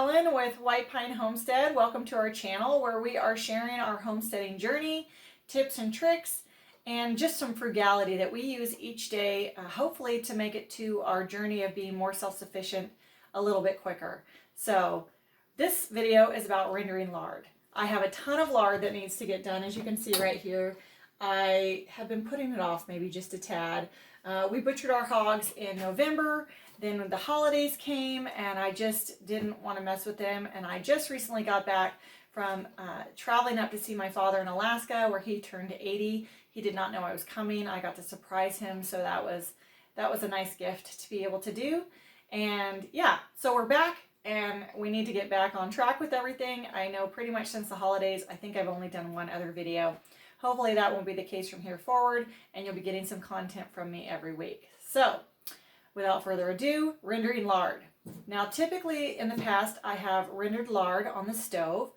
Helen with White Pine Homestead. Welcome to our channel where we are sharing our homesteading journey, tips and tricks, and just some frugality that we use each day, hopefully to make it to our journey of being more self-sufficient a little bit quicker. So this video is about rendering lard. I have a ton of lard that needs to get done, as you can see right here. I have been putting it off maybe just a tad. We butchered our hogs in November. Then when the holidays came and I just didn't want to mess with them, and I just recently got back from traveling up to see my father in Alaska where he turned 80. He did not know I was coming. I got to surprise him, so that was a nice gift to be able to do. And yeah, so we're back and we need to get back on track with everything. I know pretty much since the holidays, I think I've only done one other video. Hopefully that won't be the case from here forward, and you'll be getting some content from me every week. So without further ado, rendering lard. Now, typically in the past, I have rendered lard on the stove,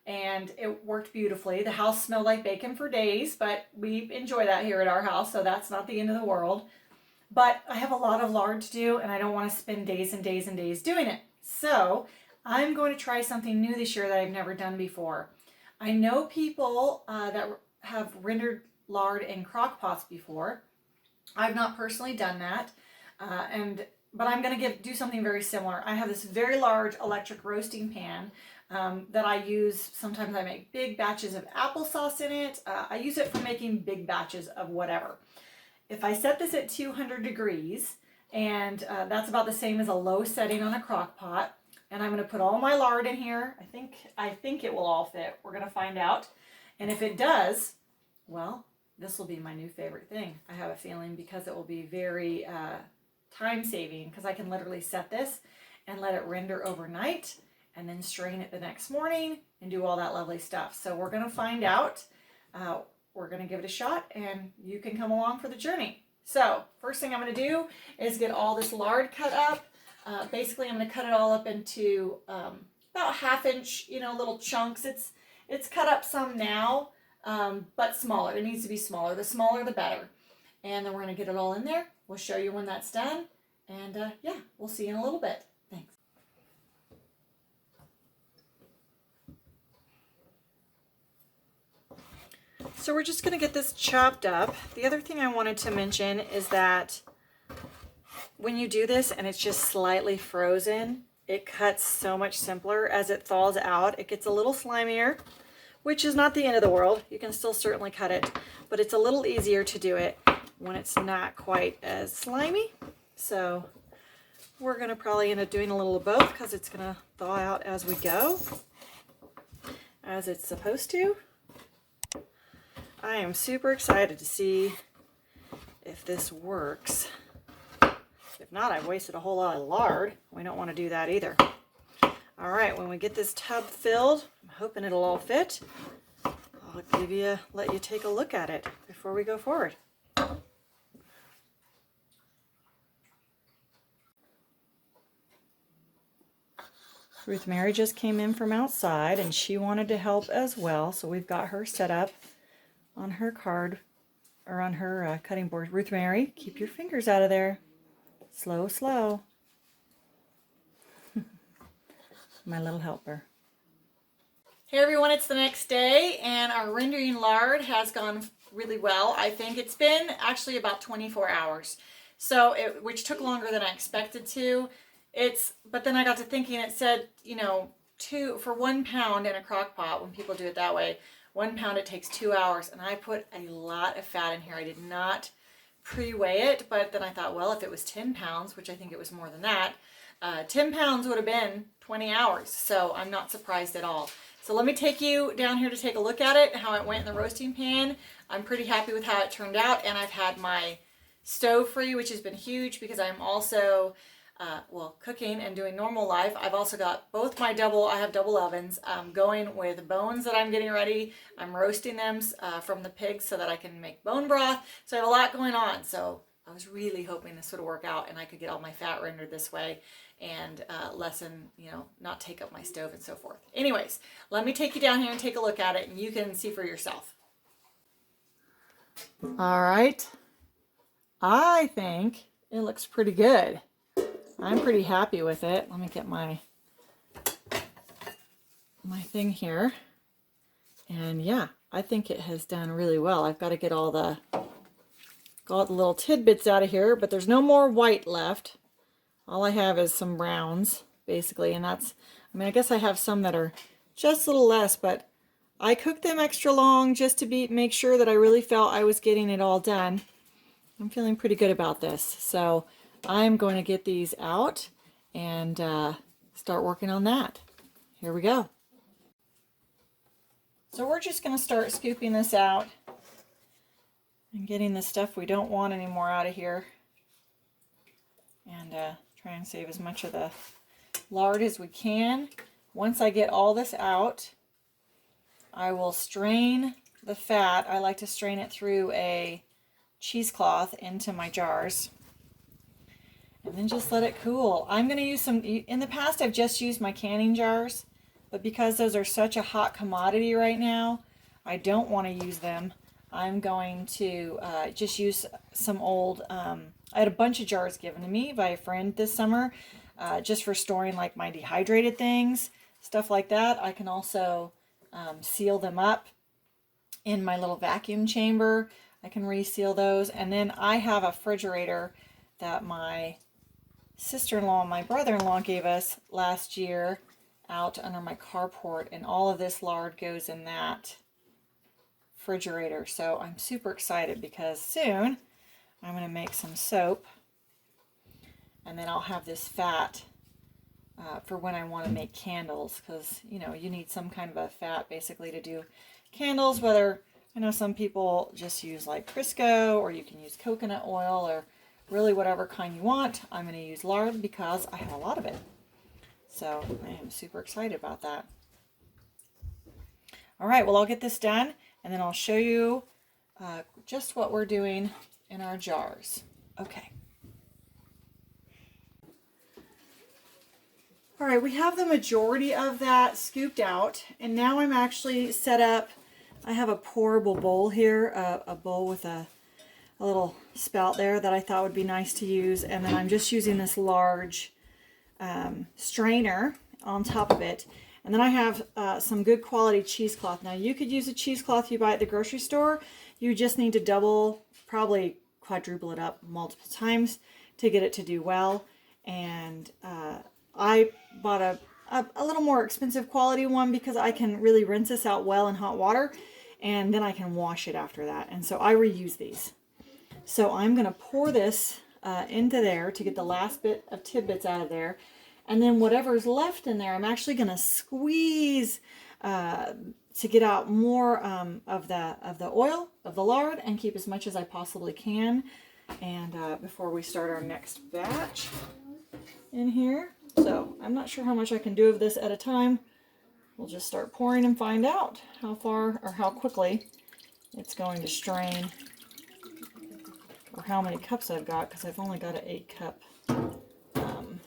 and it worked beautifully. The house smelled like bacon for days, but we enjoy that here at our house, so that's not the end of the world. But I have a lot of lard to do, and I don't want to spend days and days and days doing it. So I'm going to try something new this year that I've never done before. I know people that have rendered lard in crock pots before. I've not personally done that. But I'm going to do something very similar. I have this very large electric roasting pan that I use. Sometimes I make big batches of applesauce in it. I use it for making big batches of whatever. If I set this at 200 degrees, and that's about the same as a low setting on a crock pot, and I'm going to put all my lard in here. I think it will all fit. We're going to find out. And if it does, well, this will be my new favorite thing. I have a feeling, because it will be very time saving, because I can literally set this and let it render overnight and then strain it the next morning and do all that lovely stuff. So we're going to find out. We're going to give it a shot, and you can come along for the journey. So first thing I'm going to do is get all this lard cut up. Basically, I'm going to cut it all up into about 1/2 inch, little chunks. It's cut up some now, but smaller. It needs to be smaller. The smaller, the better. And then we're going to get it all in there. We'll show you when that's done. And yeah, we'll see you in a little bit. Thanks. So we're just going to get this chopped up. The other thing I wanted to mention is that when you do this and it's just slightly frozen, it cuts so much simpler. As it thaws out, it gets a little slimier, which is not the end of the world. You can still certainly cut it, but it's a little easier to do it when it's not quite as slimy. So we're going to probably end up doing a little of both, because it's going to thaw out as we go, as it's supposed to. I am super excited to see if this works. If not, I've wasted a whole lot of lard. We don't want to do that either. All right, when we get this tub filled, I'm hoping it'll all fit. I'll let you take a look at it before we go forward. Ruth Mary just came in from outside, and she wanted to help as well, so we've got her set up on her card, or on her cutting board. Ruth Mary, keep your fingers out of there. Slow, slow. My little helper. Hey everyone, it's the next day, and our rendering lard has gone really well. I think it's been actually about 24 hours, which took longer than I expected to. But then I got to thinking, it said, for 1 pound in a crock pot, when people do it that way, 1 pound, it takes 2 hours, and I put a lot of fat in here. I did not pre-weigh it, but then I thought, well, if it was 10 pounds, which I think it was more than that, 10 pounds would have been 20 hours, so I'm not surprised at all. So let me take you down here to take a look at it, how it went in the roasting pan. I'm pretty happy with how it turned out, and I've had my stove free, which has been huge, because I'm also cooking and doing normal life. I've also got both I have double ovens going with bones that I'm getting ready. I'm roasting them from the pigs so that I can make bone broth. So I have a lot going on. So I was really hoping this would work out and I could get all my fat rendered this way and lessen, not take up my stove and so forth. Anyways, let me take you down here and take a look at it, and you can see for yourself. All right. I think it looks pretty good. I'm pretty happy with it. Let me get my my thing here. And yeah, I think it has done really well. I've got to get all the little tidbits out of here, but there's no more white left. All I have is some browns, basically, and that's, I mean, I guess I have some that are just a little less, but I cooked them extra long just to make sure that I really felt I was getting it all done. I'm feeling pretty good about this. So I'm going to get these out and start working on that. Here we go. So we're just going to start scooping this out and getting the stuff we don't want anymore out of here. And try and save as much of the lard as we can. Once I get all this out, I will strain the fat. I like to strain it through a cheesecloth into my jars. And then just let it cool. I'm going to use some, in the past I've just used my canning jars, but because those are such a hot commodity right now, I don't want to use them. I'm going to just use some old, I had a bunch of jars given to me by a friend this summer, just for storing like my dehydrated things, stuff like that. I can also seal them up in my little vacuum chamber. I can reseal those. And then I have a refrigerator that my sister-in-law and my brother-in-law gave us last year out under my carport, and all of this lard goes in that refrigerator. So I'm super excited because soon I'm going to make some soap, and then I'll have this fat for when I want to make candles, because you know, you need some kind of a fat basically to do candles. Whether, I know some people just use like Crisco, or you can use coconut oil, or really whatever kind you want. I'm going to use lard because I have a lot of it. So I am super excited about that. All right, well, I'll get this done and then I'll show you just what we're doing in our jars. Okay. All right, we have the majority of that scooped out, and now I'm actually set up. I have a pourable bowl here, a bowl with a little spout there that I thought would be nice to use, and then I'm just using this large strainer on top of it. And then I have some good quality cheesecloth. Now you could use a cheesecloth you buy at the grocery store. You just need to double, probably quadruple it up multiple times to get it to do well. And I bought a little more expensive quality one because I can really rinse this out well in hot water, and then I can wash it after that. And so I reuse these. So I'm going to pour this into there to get the last bit of tidbits out of there. And then whatever's left in there, I'm actually going to squeeze to get out more of the oil, of the lard, and keep as much as I possibly can. And before we start our next batch in here. So I'm not sure how much I can do of this at a time. We'll just start pouring and find out how far or how quickly it's going to strain, or how many cups I've got, because I've only got an 8-cup. An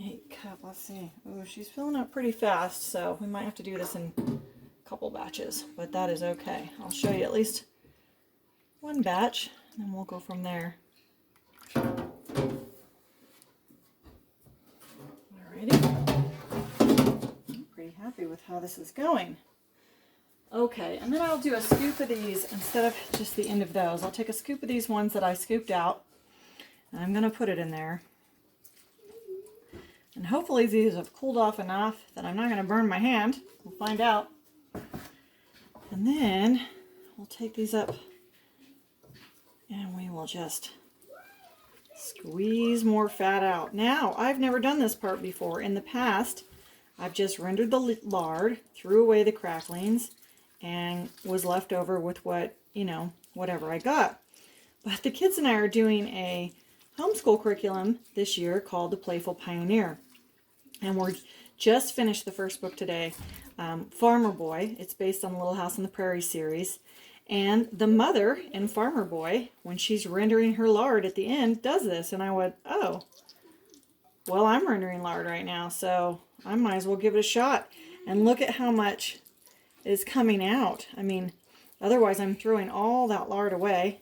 8-cup, let's see. Oh, she's filling up pretty fast, so we might have to do this in a couple batches, but that is okay. I'll show you at least one batch, and then we'll go from there. I'm pretty happy with how this is going. Okay, and then I'll do a scoop of these instead of just the end of those. I'll take a scoop of these ones that I scooped out, and I'm going to put it in there. And hopefully these have cooled off enough that I'm not going to burn my hand. We'll find out. And then we'll take these up and we will just squeeze more fat out. Now, I've never done this part before. In the past, I've just rendered the lard, threw away the cracklings, and was left over with what, you know, whatever I got. But the kids and I are doing a homeschool curriculum this year called The Playful Pioneer. And we're just finished the first book today, Farmer Boy. It's based on the Little House on the Prairie series. And the mother in Farmer Boy, when she's rendering her lard at the end, does this. And I went, oh, well, I'm rendering lard right now, so I might as well give it a shot. And look at how much is coming out. I mean, otherwise I'm throwing all that lard away,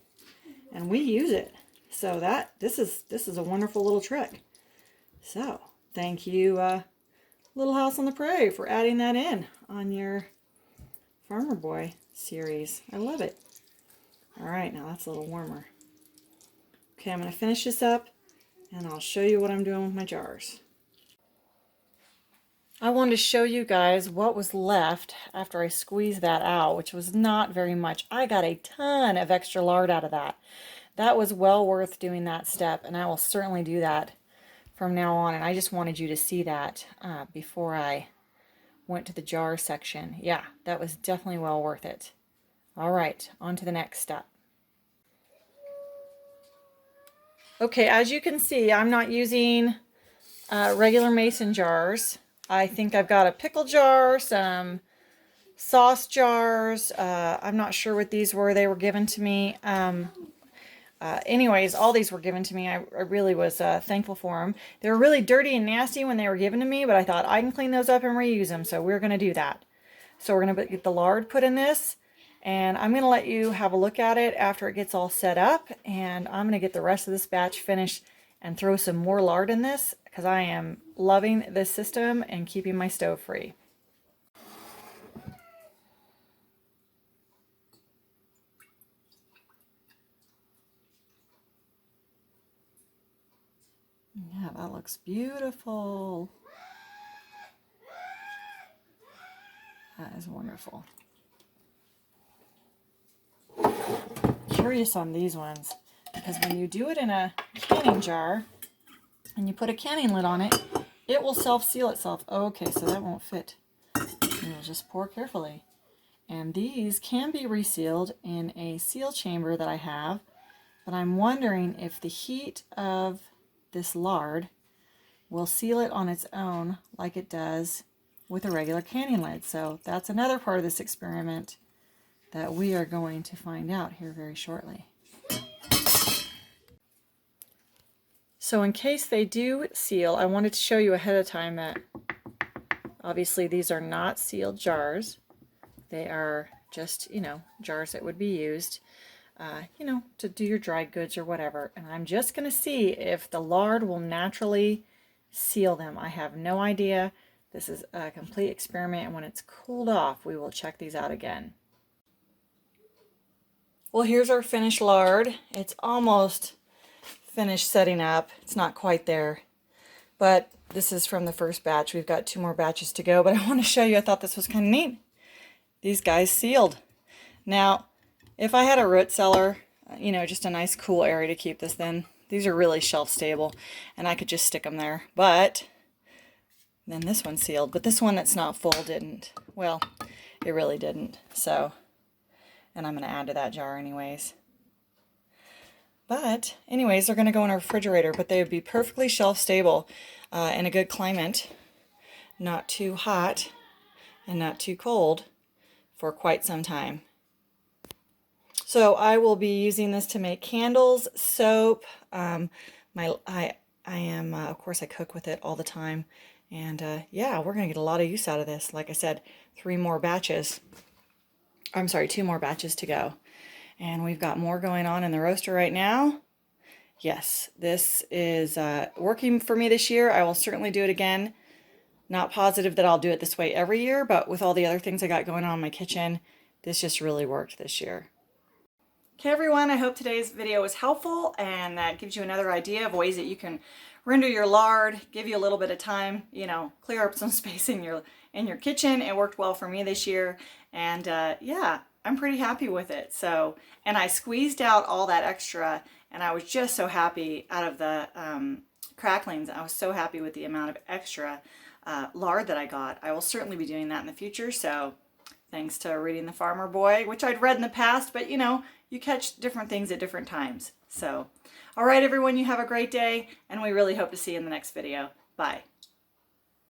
and we use it. So this is a wonderful little trick. So thank you, Little House on the Prairie for adding that in on your Farmer Boy series. I love it. All right, now that's a little warmer. Okay, I'm going to finish this up and I'll show you what I'm doing with my jars. I wanted to show you guys what was left after I squeezed that out, which was not very much. I got a ton of extra lard out of that. That was well worth doing that step, and I will certainly do that from now on. And I just wanted you to see that before I went to the jar section. Yeah, that was definitely well worth it. All right, on to the next step. Okay, as you can see, I'm not using regular mason jars. I think I've got a pickle jar, some sauce jars. I'm not sure what these were. They were given to me. Anyways, all these were given to me. I really was thankful for them. They were really dirty and nasty when they were given to me, but I thought I can clean those up and reuse them, so we're going to do that. So we're going to get the lard put in this, and I'm going to let you have a look at it after it gets all set up, and I'm going to get the rest of this batch finished and throw some more lard in this because I am loving this system and keeping my stove free. Yeah, that looks beautiful. That is wonderful. Curious on these ones, because when you do it in a canning jar and you put a canning lid on it, it will self-seal itself. Okay, so that won't fit. You'll just pour carefully. And these can be resealed in a seal chamber that I have, but I'm wondering if the heat of this lard will seal it on its own like it does with a regular canning lid. So that's another part of this experiment that we are going to find out here very shortly. So in case they do seal, I wanted to show you ahead of time that obviously these are not sealed jars. They are just, jars that would be used, to do your dried goods or whatever. And I'm just going to see if the lard will naturally seal them. I have no idea. This is a complete experiment, and when it's cooled off, we will check these out again. Well, here's our finished lard. It's almost finished setting up. It's not quite there, but this is from the first batch. We've got 2 more batches to go, but I want to show you, I thought this was kind of neat. These guys sealed. Now, if I had a root cellar, just a nice cool area to keep this in, these are really shelf stable and I could just stick them there. But then this one sealed, but this one that's not full didn't. Well, it really didn't. So, and I'm going to add to that jar anyways. But anyways, they're going to go in our refrigerator, but they would be perfectly shelf stable in a good climate, not too hot and not too cold for quite some time. So I will be using this to make candles, soap. Of course, I cook with it all the time. And yeah, we're going to get a lot of use out of this. Like I said, 2 more batches to go. And we've got more going on in the roaster right now. Yes, this is working for me this year. I will certainly do it again. Not positive that I'll do it this way every year, but with all the other things I got going on in my kitchen, this just really worked this year. Okay, everyone, I hope today's video was helpful and that gives you another idea of ways that you can render your lard, give you a little bit of time, clear up some space in your kitchen. It worked well for me this year, and yeah, I'm pretty happy with it. So, and I squeezed out all that extra, and I was just so happy out of the cracklings. I was so happy with the amount of extra lard that I got. I will certainly be doing that in the future. So, thanks to reading The Farmer Boy, which I'd read in the past, but you catch different things at different times. So, all right, everyone, you have a great day, and we really hope to see you in the next video. Bye.